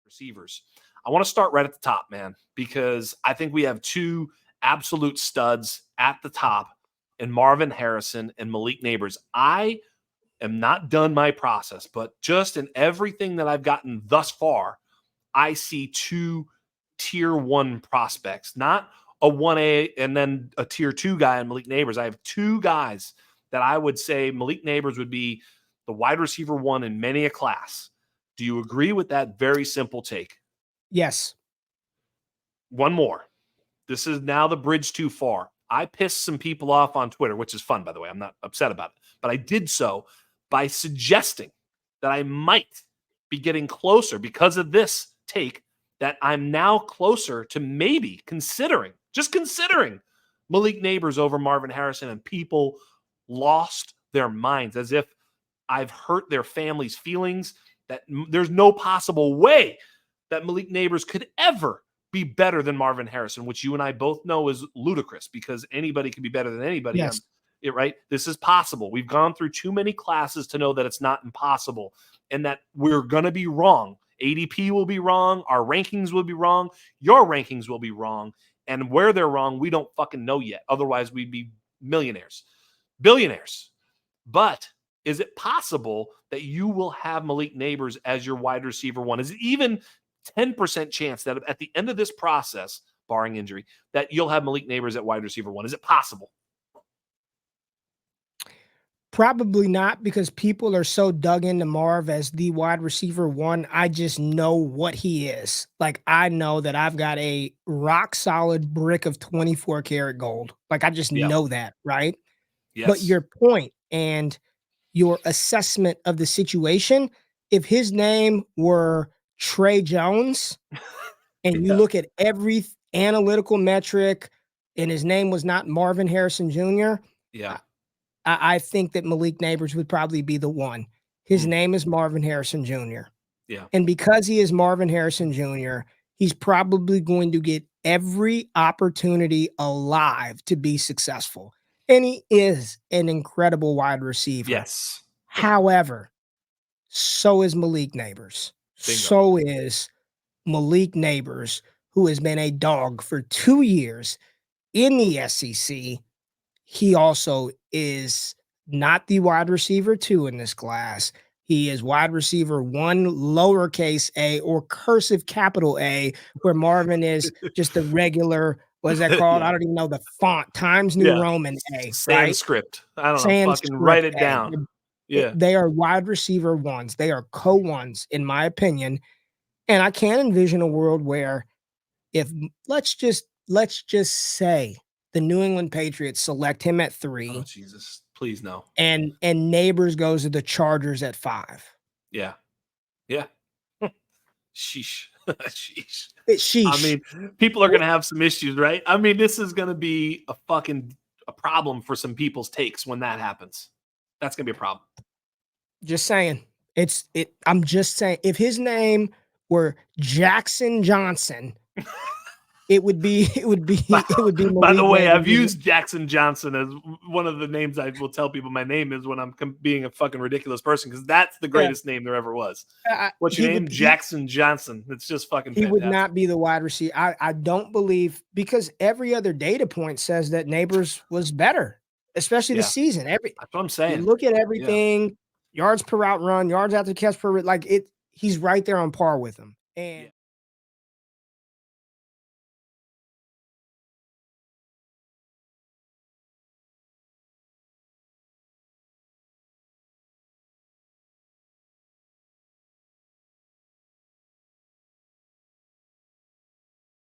receivers. I want to start right at the top, man, because I think we have two absolute studs at the top in Marvin Harrison and Malik Nabers. I am not done my process, but just in everything that I've gotten thus far, I see two tier 1 prospects, not a 1A and then a tier 2 guy in Malik Nabers. I have two guys that I would say Malik Nabers would be the wide receiver 1 in many a class. Do you agree with that very simple take? Yes. One more. This is now the bridge too far. I pissed some people off on Twitter, which is fun, by the way. I'm not upset about it. But I did so by suggesting that I might be getting closer because of this take, that I'm now closer to maybe considering Malik Nabers over Marvin Harrison, and people lost their minds as if I've hurt their family's feelings, that there's no possible way that Malik Nabers could ever be better than Marvin Harrison, which you and I both know is ludicrous because anybody can be better than anybody. Yes. Right? This is possible. We've gone through too many classes to know that it's not impossible and that we're going to be wrong. ADP will be wrong. Our rankings will be wrong. Your rankings will be wrong. And where they're wrong, we don't fucking know yet. Otherwise, we'd be millionaires, billionaires. But is it possible that you will have Malik Nabers as your wide receiver 1? Is it even 10% chance that at the end of this process, barring injury, that you'll have Malik Nabers at wide receiver 1? Is it possible? Probably not, because people are so dug into Marv as the wide receiver 1. I just know what he is. Like, I know that I've got a rock solid brick of 24 karat gold. Like, I just know that, right? Yes. But your point and your assessment of the situation, if his name were Trey Jones and you look at every analytical metric and his name was not Marvin Harrison Jr., I think that Malik Nabers would probably be the one. His name is Marvin Harrison Jr. Yeah. And because he is Marvin Harrison Jr., he's probably going to get every opportunity alive to be successful. And he is an incredible wide receiver. Yes. However, so is Malik Nabers. Bingo. So is Malik Nabers, who has been a dog for 2 years in the SEC. He also is not the wide receiver 2 in this class. He is wide receiver 1, lowercase a, or cursive capital A, where Marvin is just a regular, what is that called? I don't even know the font, Times New Roman A. Sanskrit. Right? I don't know. Fucking write it down. They are wide receiver 1s. They are co-1s, in my opinion. And I can't envision a world where if let's just say the New England Patriots select him at 3. Oh, Jesus. Please no. And Nabers goes to the Chargers at 5. Yeah. Yeah. Sheesh. Sheesh. Sheesh. I mean, people are going to have some issues, right? I mean, this is going to be a problem for some people's takes when that happens. That's going to be a problem. Just saying. I'm just saying, if his name were Jackson Johnson, it would be By the way, I've Nabers. used Jackson Johnson as one of the names I will tell people my name is when I'm being a fucking ridiculous person, because that's the greatest name there ever was. What's your name? Jackson Johnson. It's just fucking fantastic. He would not be the wide receiver. I don't believe, because every other data point says that Nabers was better, especially this season. That's what I'm saying. You look at everything, yards per route run, yards after catch per, like he's right there on par with him. And